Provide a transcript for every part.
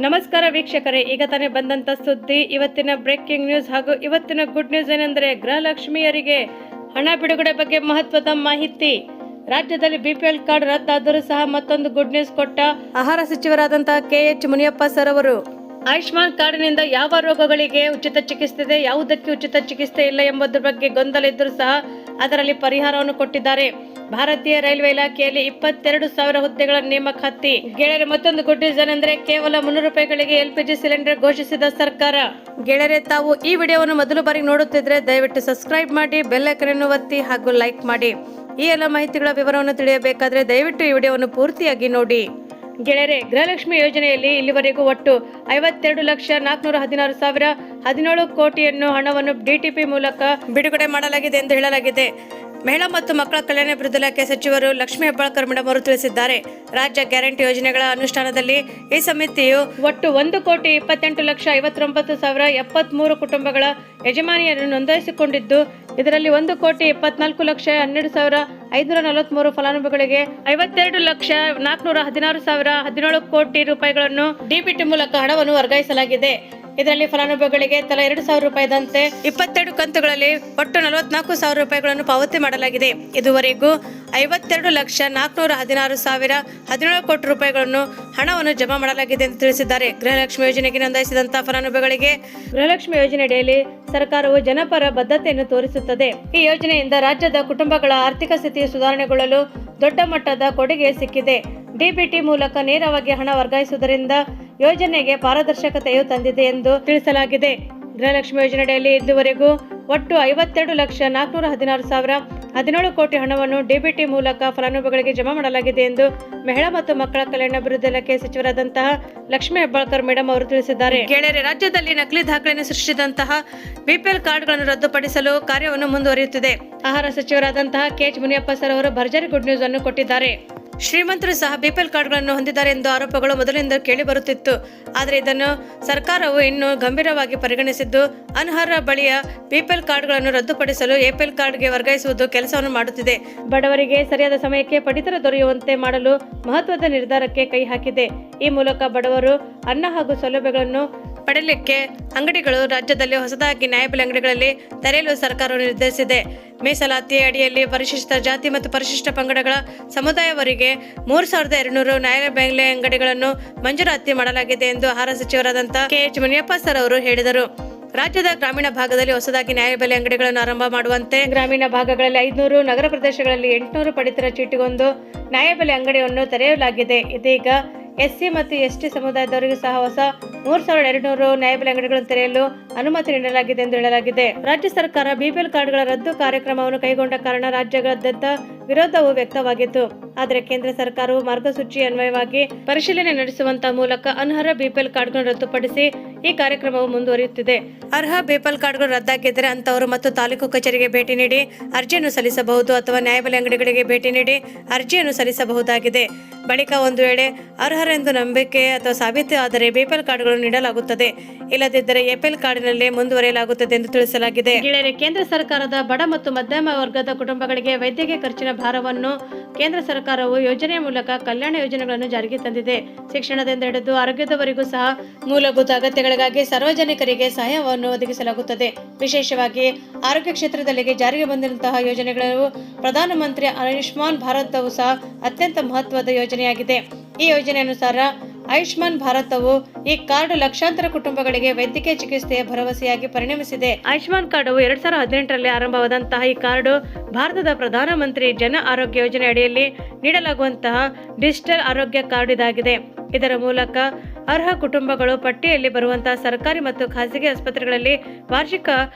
ನಮಸ್ಕಾರ ವೀಕ್ಷಕರೇ, ಈಗ ತಾನೇ ಬಂದಂತ ಸುದ್ದಿ, ಇವತ್ತಿನ ಬ್ರೇಕಿಂಗ್ ನ್ಯೂಸ್ ಹಾಗೂ ಇವತ್ತಿನ ಗುಡ್ ನ್ಯೂಸ್ ಏನೆಂದರೆ ಗೃಹಲಕ್ಷ್ಮಿಯರಿಗೆ ಹಣ ಬಿಡುಗಡೆ ಬಗ್ಗೆ ಮಹತ್ವದ ಮಾಹಿತಿ. ರಾಜ್ಯದಲ್ಲಿ ಬಿಪಿಎಲ್ ಕಾರ್ಡ್ ರದ್ದಾದರೂ ಸಹ ಮತ್ತೊಂದು ಗುಡ್ ನ್ಯೂಸ್ ಕೊಟ್ಟ ಆಹಾರ ಸಚಿವರಾದಂತಹ KH ಮುನಿಯಪ್ಪ ಸರ್ ಅವರು. ಆಯುಷ್ಮಾನ್ ಕಾರ್ಡ್ನಿಂದ ಯಾವ ರೋಗಗಳಿಗೆ ಉಚಿತ ಚಿಕಿತ್ಸೆ ಇದೆ, ಯಾವುದಕ್ಕೆ ಉಚಿತ ಚಿಕಿತ್ಸೆ ಇಲ್ಲ ಎಂಬುದರ ಬಗ್ಗೆ ಗೊಂದಲ ಇದ್ದರೂ ಸಹ ಅದರಲ್ಲಿ ಪರಿಹಾರವನ್ನು ಕೊಟ್ಟಿದ್ದಾರೆ. ಭಾರತೀಯ ರೈಲ್ವೆ ಇಲಾಖೆಯಲ್ಲಿ 22,000 ಹುದ್ದೆಗಳ ನೇಮಕಾತಿ. ಗೆಳೆಯರೆ, ಮತ್ತೊಂದು ಗುಡ್ ನ್ಯೂಸ್ ಏನೆಂದರೆ ಕೇವಲ 300 ರೂಪಾಯಿಗಳಿಗೆ LPG ಸಿಲಿಂಡರ್ ಘೋಷಿಸಿದ ಸರ್ಕಾರ. ಗೆಳೆಯರೆ, ತಾವು ಈ ವಿಡಿಯೋವನ್ನು ಮೊದಲು ಬಾರಿ ನೋಡುತ್ತಿದ್ರೆ ದಯವಿಟ್ಟು ಸಬ್ಸ್ಕ್ರೈಬ್ ಮಾಡಿ, ಬೆಲ್ ಐಕಾನ್ ಅನ್ನು ಒತ್ತಿ ಹಾಗೂ ಲೈಕ್ ಮಾಡಿ. ಈ ಎಲ್ಲ ಮಾಹಿತಿಗಳ ವಿವರವನ್ನು ತಿಳಿಯಬೇಕಾದ್ರೆ ದಯವಿಟ್ಟು ಈ ವಿಡಿಯೋವನ್ನು ಪೂರ್ತಿಯಾಗಿ ನೋಡಿ. ಗೆಳೆಯರೆ, ಗೃಹಲಕ್ಷ್ಮಿ ಯೋಜನೆಯಲ್ಲಿ ಇಲ್ಲಿವರೆಗೂ ಒಟ್ಟು 52,416,017 ಕೋಟಿಯನ್ನು ಹಣವನ್ನು DTP ಮೂಲಕ ಬಿಡುಗಡೆ ಮಾಡಲಾಗಿದೆ ಎಂದು ಹೇಳಲಾಗಿದೆ. ಮಹಿಳಾ ಮತ್ತು ಮಕ್ಕಳ ಕಲ್ಯಾಣ ಅಭಿವೃದ್ಧಿ ಇಲಾಖೆ ಸಚಿವರು ಲಕ್ಷ್ಮೀ ಹೆಬ್ಬಾಳ್ಕರ್ ಮೇಡಂ ಅವರು ತಿಳಿಸಿದ್ದಾರೆ. ರಾಜ್ಯ ಗ್ಯಾರಂಟಿ ಯೋಜನೆಗಳ ಅನುಷ್ಠಾನದಲ್ಲಿ ಈ ಸಮಿತಿಯು ಒಟ್ಟು 1,58,59,073 ಕುಟುಂಬಗಳ ಯಜಮಾನಿಯರನ್ನು ನೋಂದಾಯಿಸಿಕೊಂಡಿದ್ದು, ಇದರಲ್ಲಿ 1,24,12,543 ಫಲಾನುಭವಿಗಳಿಗೆ 52,416,017 ಕೋಟಿ ರೂಪಾಯಿಗಳನ್ನು DBT ಮೂಲಕ ಹಣವನ್ನು ವರ್ಗಾಯಿಸಲಾಗಿದೆ. ಇದರಲ್ಲಿ ಫಲಾನುಭವಿಗಳಿಗೆ ತಲಾ 2,000 ರೂಪಾಯಿದಂತೆ 22 ಕಂತುಗಳಲ್ಲಿ ಒಟ್ಟು 44,000 ರೂಪಾಯಿಗಳನ್ನು ಪಾವತಿ ಮಾಡಲಾಗಿದೆ. ಇದುವರೆಗೂ 52,416,017 ಕೋಟಿ ರೂಪಾಯಿಗಳನ್ನು ಹಣವನ್ನು ಜಮಾ ಮಾಡಲಾಗಿದೆ ಎಂದು ತಿಳಿಸಿದ್ದಾರೆ. ಗೃಹಲಕ್ಷ್ಮಿ ಯೋಜನೆಗೆ ನೋಂದಾಯಿಸಿದಂತಹ ಫಲಾನುಭವಿಗಳಿಗೆ ಗೃಹಲಕ್ಷ್ಮಿ ಯೋಜನೆಯಡಿಯಲ್ಲಿ ಸರ್ಕಾರವು ಜನಪರ ಬದ್ಧತೆಯನ್ನು ತೋರಿಸುತ್ತದೆ. ಈ ಯೋಜನೆಯಿಂದ ರಾಜ್ಯದ ಕುಟುಂಬಗಳ ಆರ್ಥಿಕ ಸ್ಥಿತಿ ಸುಧಾರಣೆಗೊಳ್ಳಲು ದೊಡ್ಡ ಮಟ್ಟದ ಕೊಡುಗೆ ಸಿಕ್ಕಿದೆ. DBT ಮೂಲಕ ನೇರವಾಗಿ ಹಣ ವರ್ಗಾಯಿಸುವುದರಿಂದ ಯೋಜನೆಗೆ ಪಾರದರ್ಶಕತೆಯು ತಂದಿದೆ ಎಂದು ತಿಳಿಸಲಾಗಿದೆ. ಗೃಹಲಕ್ಷ್ಮಿ ಯೋಜನೆಯಲ್ಲಿ ಇದುವರೆಗೂ ಒಟ್ಟು 52,416,017 ಕೋಟಿ ಹಣವನ್ನು DBT ಮೂಲಕ ಫಲಾನುಭವಿಗಳಿಗೆ ಜಮಾ ಮಾಡಲಾಗಿದೆ ಎಂದು ಮಹಿಳಾ ಮತ್ತು ಮಕ್ಕಳ ಕಲ್ಯಾಣ ಅಭಿವೃದ್ಧಿ ಇಲಾಖೆ ಸಚಿವರಾದಂತಹ ಲಕ್ಷ್ಮೀ ಹೆಬ್ಬಾಳ್ಕರ್ ಮೇಡಂ ಅವರು ತಿಳಿಸಿದ್ದಾರೆ. ಗೆಳೆಯರೆ, ರಾಜ್ಯದಲ್ಲಿ ನಕಲಿ ದಾಖಲೆಯನ್ನು ಸೃಷ್ಟಿಸಿದಂತಹ BPL ಕಾರ್ಡ್ಗಳನ್ನು ರದ್ದುಪಡಿಸಲು ಕಾರ್ಯವನ್ನು ಮುಂದುವರಿಯುತ್ತಿದೆ. ಆಹಾರ ಸಚಿವರಾದಂತಹ KH ಮುನಿಯಪ್ಪ ಸರ್ ಅವರು ಭರ್ಜರಿ ಗುಡ್ ನ್ಯೂಸ್ ಅನ್ನು ಕೊಟ್ಟಿದ್ದಾರೆ. ಶ್ರೀಮಂತರು ಸಹ BPL ಕಾರ್ಡ್ಗಳನ್ನು ಹೊಂದಿದ್ದಾರೆ ಎಂದು ಆರೋಪಗಳು ಮೊದಲಿಂದ ಕೇಳಿ ಬರುತ್ತಿತ್ತು. ಆದರೆ ಇದನ್ನು ಸರ್ಕಾರವು ಇನ್ನೂ ಗಂಭೀರವಾಗಿ ಪರಿಗಣಿಸಿದ್ದು, ಅನರ್ಹರ ಬಳಿಯ BPL ಕಾರ್ಡ್ಗಳನ್ನು ರದ್ದುಪಡಿಸಲು APL ಕಾರ್ಡ್ಗೆ ವರ್ಗಾಯಿಸುವುದು ಕೆಲಸವನ್ನು ಮಾಡುತ್ತಿದೆ. ಬಡವರಿಗೆ ಸರಿಯಾದ ಸಮಯಕ್ಕೆ ಪಡಿತರ ದೊರೆಯುವಂತೆ ಮಾಡಲು ಮಹತ್ವದ ನಿರ್ಧಾರಕ್ಕೆ ಕೈ ಹಾಕಿದೆ. ಈ ಮೂಲಕ ಬಡವರು ಅನ್ನ ಹಾಗೂ ಸೌಲಭ್ಯಗಳನ್ನು ಪಡೆಯಲಿಕ್ಕೆ ಅಂಗಡಿಗಳು ರಾಜ್ಯದಲ್ಲಿ ಹೊಸದಾಗಿ ನ್ಯಾಯಬೆಲೆ ಅಂಗಡಿಗಳಲ್ಲಿ ತೆರೆಯಲು ಸರ್ಕಾರವು ನಿರ್ಧರಿಸಿದೆ. ಮೀಸಲಾತಿ ಅಡಿಯಲ್ಲಿ ಪರಿಶಿಷ್ಟ ಜಾತಿ ಮತ್ತು ಪರಿಶಿಷ್ಟ ಪಂಗಡಗಳ ಸಮುದಾಯವರಿಗೆ 3,200 ನ್ಯಾಯಬೆಲೆ ಅಂಗಡಿಗಳನ್ನು ಮಂಜೂರಾತಿ ಮಾಡಲಾಗಿದೆ ಎಂದು ಆಹಾರ ಸಚಿವರಾದಂತಹ KH ಮುನಿಯಪ್ಪ ಸರ್ ಅವರು ಹೇಳಿದರು. ರಾಜ್ಯದ ಗ್ರಾಮೀಣ ಭಾಗದಲ್ಲಿ ಹೊಸದಾಗಿ ನ್ಯಾಯಬೆಲೆ ಅಂಗಡಿಗಳನ್ನು ಆರಂಭ ಮಾಡುವಂತೆ, ಗ್ರಾಮೀಣ ಭಾಗಗಳಲ್ಲಿ 500, ನಗರ ಪ್ರದೇಶಗಳಲ್ಲಿ 800 ಪಡಿತರ ಚೀಟಿಗೊಂದು ನ್ಯಾಯಬೆಲೆ ಅಂಗಡಿಯನ್ನು ತೆರೆಯಲಾಗಿದೆ. ಇದೀಗ SC ಮತ್ತು ST ಸಮುದಾಯದವರಿಗೂ ಸಹ ಹೊಸ 3,200 ನ್ಯಾಯಬೆಲೆ ಅಂಗಡಿಗಳನ್ನು ತೆರೆಯಲು ಅನುಮತಿ ನೀಡಲಾಗಿದೆ ಎಂದು ಹೇಳಲಾಗಿದೆ. ರಾಜ್ಯ ಸರ್ಕಾರ BPL ಕಾರ್ಡ್ಗಳ ರದ್ದು ಕಾರ್ಯಕ್ರಮವನ್ನು ಕೈಗೊಂಡ ಕಾರಣ ರಾಜ್ಯದಾದ್ಯಂತ ವಿರೋಧವು ವ್ಯಕ್ತವಾಗಿತ್ತು. ಆದರೆ ಕೇಂದ್ರ ಸರ್ಕಾರವು ಮಾರ್ಗಸೂಚಿ ಅನ್ವಯವಾಗಿ ಪರಿಶೀಲನೆ ನಡೆಸುವಂತ ಮೂಲಕ ಅನರ್ಹ BPL ಕಾರ್ಡ್ಗಳನ್ನು ರದ್ದುಪಡಿಸಿ ಈ ಕಾರ್ಯಕ್ರಮವು ಮುಂದುವರಿಯುತ್ತಿದೆ. ಅರ್ಹ BPL ಕಾರ್ಡ್ಗಳು ರದ್ದಾಗಿದ್ದರೆ ಅಂತವರು ಮತ್ತು ತಾಲೂಕು ಕಚೇರಿಗೆ ಭೇಟಿ ನೀಡಿ ಅರ್ಜಿಯನ್ನು ಸಲ್ಲಿಸಬಹುದು ಅಥವಾ ನ್ಯಾಯಬೆಲೆ ಅಂಗಡಿಗಳಿಗೆ ಭೇಟಿ ನೀಡಿ ಅರ್ಜಿಯನ್ನು ಸಲ್ಲಿಸಬಹುದಾಗಿದೆ. ಬಳಿಕ ಒಂದು ವೇಳೆ ಅರ್ಹರೆಂದು ನಂಬಿಕೆ ಅಥವಾ ಸಾಬೀತು ಆದರೆ BPL ಕಾರ್ಡ್ಗಳನ್ನು ನೀಡಲಾಗುತ್ತದೆ. ಇಲ್ಲದಿದ್ದರೆ APL ಕಾರ್ಡಿನಲ್ಲೇ ಮುಂದುವರಿಯಲಾಗುತ್ತದೆ ಎಂದು ತಿಳಿಸಲಾಗಿದೆ. ಗೆಳೆಯರೆ, ಕೇಂದ್ರ ಸರ್ಕಾರದ ಬಡ ಮತ್ತು ಮಧ್ಯಮ ವರ್ಗದ ಕುಟುಂಬಗಳಿಗೆ ವೈದ್ಯಕೀಯ ಖರ್ಚಿನ ಭಾರವನ್ನು ಕೇಂದ್ರ ಸರ್ಕಾರವು ಯೋಜನೆಯ ಮೂಲಕ ಕಲ್ಯಾಣ ಯೋಜನೆಗಳನ್ನು ಜಾರಿಗೆ ತಂದಿದೆ. ಶಿಕ್ಷಣದಿಂದ ಹಿಡಿದು ಆರೋಗ್ಯದವರೆಗೂ ಸಹ ಮೂಲಭೂತ ಅಗತ್ಯಗಳಿಗಾಗಿ ಸಾರ್ವಜನಿಕರಿಗೆ ಸಹಾಯವನ್ನು ಒದಗಿಸಲಾಗುತ್ತದೆ. ವಿಶೇಷವಾಗಿ ಆರೋಗ್ಯ ಕ್ಷೇತ್ರದಲ್ಲಿ ಜಾರಿಗೆ ಬಂದಿರುವಂತಹ ಯೋಜನೆಗಳು ಪ್ರಧಾನಮಂತ್ರಿ ಆಯುಷ್ಮಾನ್ ಭಾರತವು ಸಹ ಅತ್ಯಂತ ಮಹತ್ವದ ಯೋಜನೆಯಾಗಿದೆ. ಈ ಯೋಜನೆ ಅನುಸಾರ ಆಯುಷ್ಮಾನ್ ಭಾರತವು ಈ ಕಾರ್ಡ್ ಲಕ್ಷಾಂತರ ಕುಟುಂಬಗಳಿಗೆ ವೈದ್ಯಕೀಯ ಚಿಕಿತ್ಸೆಯ ಭರವಸೆಯಾಗಿ ಪರಿಣಮಿಸಿದೆ. ಆಯುಷ್ಮಾನ್ ಕಾರ್ಡ್ 2018ರಲ್ಲಿ ಆರಂಭವಾದಂತಹ ಈ ಕಾರ್ಡ್ ಭಾರತದ ಪ್ರಧಾನಮಂತ್ರಿ ಜನ ಆರೋಗ್ಯ ಯೋಜನೆ ಅಡಿಯಲ್ಲಿ ನೀಡಲಾಗುವಂತಹ ಡಿಜಿಟಲ್ ಆರೋಗ್ಯ ಕಾರ್ಡ್ ಇದಾಗಿದೆ. ಇದರ ಮೂಲಕ ಅರ್ಹ ಕುಟುಂಬಗಳು ಪಟ್ಟಿಯಲ್ಲಿ ಬರುವಂತಹ ಸರ್ಕಾರಿ ಮತ್ತು ಖಾಸಗಿ ಆಸ್ಪತ್ರೆಗಳಲ್ಲಿ ವಾರ್ಷಿಕ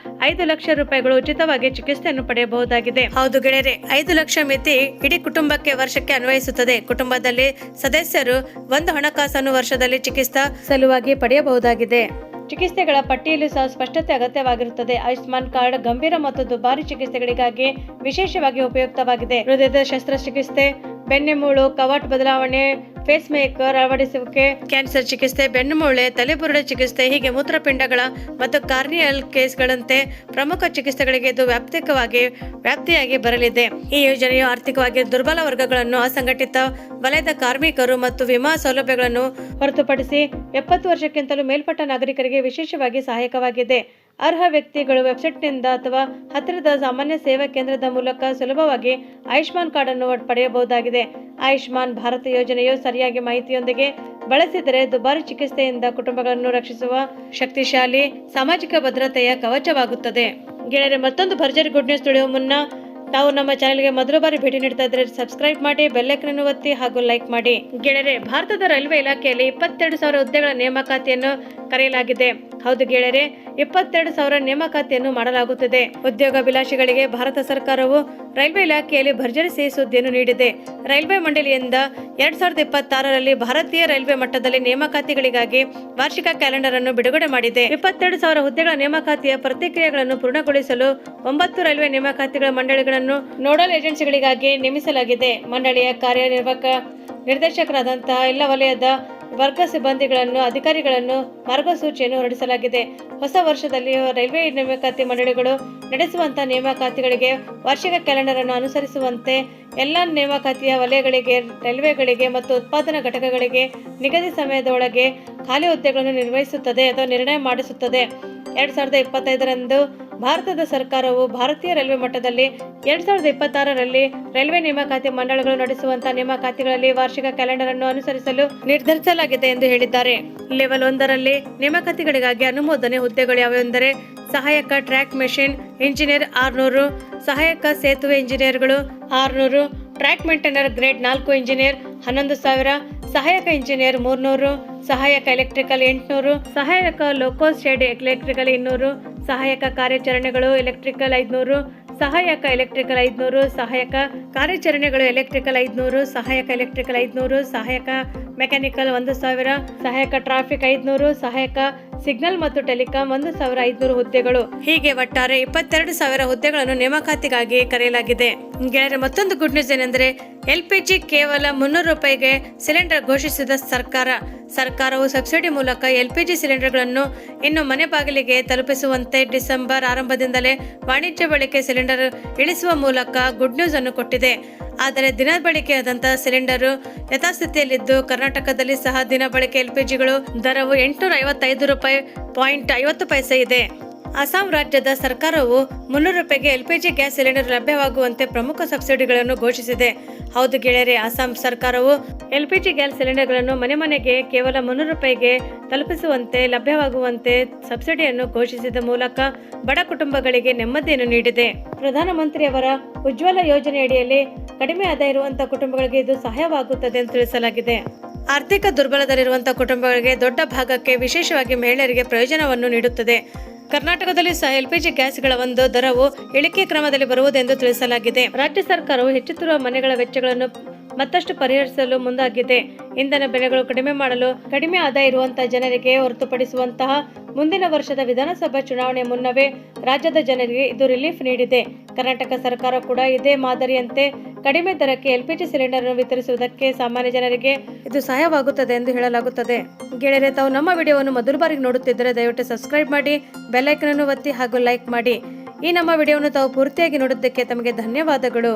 5 ಲಕ್ಷ ರೂಪಾಯಿಗಳು ಉಚಿತವಾಗಿ ಚಿಕಿತ್ಸೆಯನ್ನು ಪಡೆಯಬಹುದಾಗಿದೆ. ಹೌದು ಗೆಳೆಯರೆ, 5 ಲಕ್ಷ ಮಿತಿ ಇಡೀ ಕುಟುಂಬಕ್ಕೆ ವರ್ಷಕ್ಕೆ ಅನ್ವಯಿಸುತ್ತದೆ. ಕುಟುಂಬದಲ್ಲಿ ಸದಸ್ಯರು ಒಂದು ಹಣಕಾಸನ್ನು ವರ್ಷದಲ್ಲಿ ಚಿಕಿತ್ಸಾ ಸಲುವಾಗಿ ಪಡೆಯಬಹುದಾಗಿದೆ. ಚಿಕಿತ್ಸೆಗಳ ಪಟ್ಟಿಯಲ್ಲೂ ಸಹ ಸ್ಪಷ್ಟತೆ ಅಗತ್ಯವಾಗಿರುತ್ತದೆ. ಆಯುಷ್ಮಾನ್ ಕಾರ್ಡ್ ಗಂಭೀರ ಮತ್ತು ದುಬಾರಿ ಚಿಕಿತ್ಸೆಗಳಿಗಾಗಿ ವಿಶೇಷವಾಗಿ ಉಪಯುಕ್ತವಾಗಿದೆ. ಹೃದಯದ ಶಸ್ತ್ರಚಿಕಿತ್ಸೆ, ಬೆನ್ನೆಮೂಳು, ಕವಾಟ ಬದಲಾವಣೆ, ಫೇಸ್ ಮೇಕರ್ ಅಳವಡಿಸುವಿಕೆ, ಕ್ಯಾನ್ಸರ್ ಚಿಕಿತ್ಸೆ, ಬೆನ್ನುಮೂಳೆ, ತಲೆಬುರುಡೆ ಚಿಕಿತ್ಸೆ ಹೀಗೆ ಮೂತ್ರಪಿಂಡಗಳ ಮತ್ತು ಕಾರ್ನಿಯಲ್ ಕೇಸ್ಗಳಂತೆ ಪ್ರಮುಖ ಚಿಕಿತ್ಸೆಗಳಿಗೆ ಇದು ವ್ಯಾಪ್ತಿಯಾಗಿ ಬರಲಿದೆ. ಈ ಯೋಜನೆಯು ಆರ್ಥಿಕವಾಗಿ ದುರ್ಬಲ ವರ್ಗಗಳನ್ನು, ಅಸಂಘಟಿತ ವಲಯದ ಕಾರ್ಮಿಕರು ಮತ್ತು ವಿಮಾ ಸೌಲಭ್ಯಗಳನ್ನು ಹೊರತುಪಡಿಸಿ 70 ವರ್ಷಕ್ಕಿಂತಲೂ ಮೇಲ್ಪಟ್ಟ ನಾಗರಿಕರಿಗೆ ವಿಶೇಷವಾಗಿ ಸಹಾಯಕವಾಗಿದೆ. ಅರ್ಹ ವ್ಯಕ್ತಿಗಳು ವೆಬ್ಸೈಟ್ನಿಂದ ಅಥವಾ ಹತ್ತಿರದ ಸಾಮಾನ್ಯ ಸೇವಾ ಕೇಂದ್ರದ ಮೂಲಕ ಸುಲಭವಾಗಿ ಆಯುಷ್ಮಾನ್ ಕಾರ್ಡ್ ಅನ್ನು ಪಡೆಯಬಹುದಾಗಿದೆ. ಆಯುಷ್ಮಾನ್ ಭಾರತ ಯೋಜನೆಯು ಸರಿಯಾಗಿ ಮಾಹಿತಿಯೊಂದಿಗೆ ಬಳಸಿದರೆ ದುಬಾರಿ ಚಿಕಿತ್ಸೆಯಿಂದ ಕುಟುಂಬಗಳನ್ನು ರಕ್ಷಿಸುವ ಶಕ್ತಿಶಾಲಿ ಸಾಮಾಜಿಕ ಭದ್ರತೆಯ ಕವಚವಾಗುತ್ತದೆ. ಗೆಳೆಯರೆ, ಮತ್ತೊಂದು ಭರ್ಜರಿ ಗುಡ್ ನ್ಯೂಸ್ ತಿಳಿಯುವ ಮುನ್ನ ತಾವು ನಮ್ಮ ಚಾನೆಲ್ಗೆ ಮೊದಲ ಬಾರಿ ಭೇಟಿ ನೀಡ್ತಾ ಇದ್ರೆ ಸಬ್ಸ್ಕ್ರೈಬ್ ಮಾಡಿ, ಬೆಲ್ ಐಕಾನ್ ಅನ್ನು ಒತ್ತಿ ಹಾಗೂ ಲೈಕ್ ಮಾಡಿ. ಗೆಳೆಯರೆ, ಭಾರತದ ರೈಲ್ವೆ ಇಲಾಖೆಯಲ್ಲಿ 22,000 ಹುದ್ದೆಗಳ ನೇಮಕಾತಿಯನ್ನು ಕರೆಯಲಾಗಿದೆ. ಹೌದು ಗೆಳೆಯರೆ, 22,000 ನೇಮಕಾತಿಯನ್ನು ಮಾಡಲಾಗುತ್ತದೆ. ಉದ್ಯೋಗಾಭಿಲಾಷಿಗಳಿಗೆ ಭಾರತ ಸರ್ಕಾರವು ರೈಲ್ವೆ ಇಲಾಖೆಯಲ್ಲಿ ಭರ್ಜರಿ ಸಿಹಿ ಸುದ್ದಿಯನ್ನು ನೀಡಿದೆ. ರೈಲ್ವೆ ಮಂಡಳಿಯಿಂದ 2026ರಲ್ಲಿ ಭಾರತೀಯ ರೈಲ್ವೆ ಮಟ್ಟದಲ್ಲಿ ನೇಮಕಾತಿಗಳಿಗಾಗಿ ವಾರ್ಷಿಕ ಕ್ಯಾಲೆಂಡರ್ ಅನ್ನು ಬಿಡುಗಡೆ ಮಾಡಿದೆ. 22,000 ಹುದ್ದೆಗಳ ನೇಮಕಾತಿಯ ಪ್ರಕ್ರಿಯೆಗಳನ್ನು ಪೂರ್ಣಗೊಳಿಸಲು 9 ರೈಲ್ವೆ ನೇಮಕಾತಿಗಳ ಮಂಡಳಿಗಳನ್ನು ನೋಡಲ್ ಏಜೆನ್ಸಿಗಳಿಗಾಗಿ ನೇಮಿಸಲಾಗಿದೆ. ಮಂಡಳಿಯ ಕಾರ್ಯನಿರ್ವಾಹಕ ನಿರ್ದೇಶಕರಾದಂತಹ ಎಲ್ಲ ವಲಯದ ವರ್ಗ ಸಿಬ್ಬಂದಿಗಳನ್ನು, ಅಧಿಕಾರಿಗಳನ್ನು ಮಾರ್ಗಸೂಚಿಯನ್ನು ಹೊರಡಿಸಲಾಗಿದೆ. ಹೊಸ ವರ್ಷದಲ್ಲಿ ರೈಲ್ವೆ ನೇಮಕಾತಿ ಮಂಡಳಿಗಳು ನಡೆಸುವಂತಹ ನೇಮಕಾತಿಗಳಿಗೆ ವಾರ್ಷಿಕ ಕ್ಯಾಲೆಂಡರ್ ಅನ್ನು ಅನುಸರಿಸುವಂತೆ ಎಲ್ಲ ನೇಮಕಾತಿಯ ವಲಯಗಳಿಗೆ, ರೈಲ್ವೆಗಳಿಗೆ ಮತ್ತು ಉತ್ಪಾದನಾ ಘಟಕಗಳಿಗೆ ನಿಗದಿತ ಸಮಯದ ಒಳಗೆ ಖಾಲಿ ಹುದ್ದೆಗಳನ್ನು ನಿರ್ವಹಿಸುತ್ತದೆ ಅಥವಾ ನಿರ್ಣಯ ಮಾಡಿಸುತ್ತದೆ. 2025ರಂದು ಭಾರತದ ಸರ್ಕಾರವು ಭಾರತೀಯ ರೈಲ್ವೆ ಮಟ್ಟದಲ್ಲಿ 2026ರಲ್ಲಿ ರೈಲ್ವೆ ನೇಮಕಾತಿ ಮಂಡಳಿಗಳು ನಡೆಸುವಂತಹ ನೇಮಕಾತಿಗಳಲ್ಲಿ ವಾರ್ಷಿಕ ಕ್ಯಾಲೆಂಡರ್ ಅನ್ನು ಅನುಸರಿಸಲು ನಿರ್ಧರಿಸಲಾಗಿದೆ ಎಂದು ಹೇಳಿದ್ದಾರೆ. ಲೆವೆಲ್ 1ರಲ್ಲಿ ನೇಮಕಾತಿಗಳಿಗಾಗಿ ಅನುಮೋದನೆ ಹುದ್ದೆಗಳು ಯಾವೆಂದರೆ ಸಹಾಯಕ ಟ್ರ್ಯಾಕ್ ಮೆಷಿನ್ ಇಂಜಿನಿಯರ್ 600, ಸಹಾಯಕ ಸೇತುವೆ ಇಂಜಿನಿಯರ್ಗಳು 600, ಟ್ರ್ಯಾಕ್ ಮೇಂಟೈನರ್ ಗ್ರೇಡ್ 4 ಇಂಜಿನಿಯರ್ 11,000, ಸಹಾಯಕ ಇಂಜಿನಿಯರ್ 300, ಸಹಾಯಕ ಎಲೆಕ್ಟ್ರಿಕಲ್ 800, ಸಹಾಯಕ ಲೋಕೋ ಶೆಡ್ ಎಲೆಕ್ಟ್ರಿಕಲ್ 200, ಸಹಾಯಕ ಕಾರ್ಯಾಚರಣೆಗಳು ಎಲೆಕ್ಟ್ರಿಕಲ್ 500, ಸಹಾಯಕ ಎಲೆಕ್ಟ್ರಿಕಲ್ 500, ಸಹಾಯಕ ಕಾರ್ಯಾಚರಣೆಗಳು ಎಲೆಕ್ಟ್ರಿಕಲ್ 500, ಸಹಾಯಕ ಎಲೆಕ್ಟ್ರಿಕಲ್ 500, ಸಹಾಯಕ ಮೆಕ್ಯಾನಿಕಲ್ 1,000, ಸಹಾಯಕ ಟ್ರಾಫಿಕ್ 500, ಸಹಾಯಕ ಸಿಗ್ನಲ್ ಮತ್ತು ಟೆಲಿಕಾಂ 1,500 ಹುದ್ದೆಗಳು. ಹೀಗೆ ಒಟ್ಟಾರೆ 22,000 ಹುದ್ದೆಗಳನ್ನು ನೇಮಕಾತಿಗಾಗಿ ಕರೆಯಲಾಗಿದೆ. ಗೆಳೆಯರೆ, ಮತ್ತೊಂದು ಗುಡ್ ನ್ಯೂಸ್ ಏನೆಂದರೆ LPG ಕೇವಲ 300 ರೂಪಾಯಿಗೆ ಸಿಲಿಂಡರ್ ಘೋಷಿಸಿದ ಸರ್ಕಾರವು ಸಬ್ಸಿಡಿ ಮೂಲಕ LPG ಸಿಲಿಂಡರ್ಗಳನ್ನು ಇನ್ನು ಮನೆ ಬಾಗಿಲಿಗೆ ತಲುಪಿಸುವಂತೆ ಡಿಸೆಂಬರ್ ಆರಂಭದಿಂದಲೇ ವಾಣಿಜ್ಯ ಬಳಕೆ ಸಿಲಿಂಡರ್ ಇಳಿಸುವ ಮೂಲಕ ಗುಡ್ ನ್ಯೂಸ್ ಅನ್ನು ಕೊಟ್ಟಿದೆ. ಆದರೆ ದಿನ ಬಳಕೆಯಾದಂತಹ ಸಿಲಿಂಡರ್ ಯಥಾಸ್ಥಿತಿಯಲ್ಲಿದ್ದು ಕರ್ನಾಟಕದಲ್ಲಿ ಸಹ ದಿನ ಬಳಕೆ LPGಗಳು ದರವು 855 ರೂಪಾಯಿ 50 ಪೈಸೆ ಇದೆ. ಅಸ್ಸಾಂ ರಾಜ್ಯದ ಸರ್ಕಾರವು 300 ರೂಪಾಯಿಗೆ LPG ಗ್ಯಾಸ್ ಸಿಲಿಂಡರ್ ಲಭ್ಯವಾಗುವಂತೆ ಪ್ರಮುಖ ಸಬ್ಸಿಡಿಗಳನ್ನು ಘೋಷಿಸಿದೆ. ಹೌದು ಗೆಳೆಯರೆ, ಅಸ್ಸಾಂ ಸರ್ಕಾರವು LPG ಗ್ಯಾಸ್ ಸಿಲಿಂಡರ್ಗಳನ್ನು ಮನೆಗೆ ಕೇವಲ 300 ರೂಪಾಯಿಗೆ ತಲುಪಿಸುವಂತೆ ಲಭ್ಯವಾಗುವಂತೆ ಸಬ್ಸಿಡಿಯನ್ನು ಘೋಷಿಸಿದ ಮೂಲಕ ಬಡ ಕುಟುಂಬಗಳಿಗೆ ನೆಮ್ಮದಿಯನ್ನು ನೀಡಿದೆ. ಪ್ರಧಾನಮಂತ್ರಿಯವರ ಉಜ್ವಲ ಯೋಜನೆಯಡಿಯಲ್ಲಿ ಕಡಿಮೆ ಆದಾಯ ಇರುವಂತಹ ಕುಟುಂಬಗಳಿಗೆ ಇದು ಸಹಾಯವಾಗುತ್ತದೆ ಎಂದು ತಿಳಿಸಲಾಗಿದೆ. ಆರ್ಥಿಕ ದುರ್ಬಲದಲ್ಲಿರುವಂತಹ ಕುಟುಂಬಗಳಿಗೆ ದೊಡ್ಡ ಭಾಗಕ್ಕೆ ವಿಶೇಷವಾಗಿ ಮಹಿಳೆಯರಿಗೆ ಪ್ರಯೋಜನವನ್ನು ನೀಡುತ್ತದೆ. ಕರ್ನಾಟಕದಲ್ಲಿ ಸಹ LPG ಗ್ಯಾಸ್ಗಳ ಒಂದು ದರವು ಇಳಿಕೆ ಕ್ರಮದಲ್ಲಿ ಬರುವುದೆಂದು ತಿಳಿಸಲಾಗಿದೆ. ರಾಜ್ಯ ಸರ್ಕಾರವು ಹೆಚ್ಚುತ್ತಿರುವ ಮನೆಗಳ ವೆಚ್ಚಗಳನ್ನು ಮತ್ತಷ್ಟು ಪರಿಹರಿಸಲು ಮುಂದಾಗಿದೆ. ಇಂಧನ ಬೆಲೆಗಳು ಕಡಿಮೆ ಮಾಡಲು ಕಡಿಮೆ ಆದಾಯ ಇರುವಂತಹ ಜನರಿಗೆ ಹೊರತುಪಡಿಸುವಂತಹ ಮುಂದಿನ ವರ್ಷದ ವಿಧಾನಸಭಾ ಚುನಾವಣೆ ಮುನ್ನವೇ ರಾಜ್ಯದ ಜನರಿಗೆ ಇದು ರಿಲೀಫ್ ನೀಡಿದೆ. ಕರ್ನಾಟಕ ಸರ್ಕಾರ ಕೂಡ ಇದೇ ಮಾದರಿಯಂತೆ ಕಡಿಮೆ ದರಕ್ಕೆ LPG ಸಿಲಿಂಡರ್ ಅನ್ನು ವಿತರಿಸುವುದಕ್ಕೆ ಸಾಮಾನ್ಯ ಜನರಿಗೆ ಇದು ಸಹಾಯವಾಗುತ್ತದೆ ಎಂದು ಹೇಳಲಾಗುತ್ತದೆ. ಗೆಳೆಯರೆ, ತಾವು ನಮ್ಮ ವಿಡಿಯೋವನ್ನು ಮೊದಲ ಬಾರಿಗೆ ನೋಡುತ್ತಿದ್ದರೆ ದಯವಿಟ್ಟು ಸಬ್ಸ್ಕ್ರೈಬ್ ಮಾಡಿ, ಬೆಲ್ ಐಕಾನ್ ಅನ್ನು ಒತ್ತಿ ಹಾಗೂ ಲೈಕ್ ಮಾಡಿ. ಈ ನಮ್ಮ ವಿಡಿಯೋವನ್ನು ತಾವು ಪೂರ್ತಿಯಾಗಿ ನೋಡಿದ್ದಕ್ಕೆ ತಮಗೆ ಧನ್ಯವಾದಗಳು.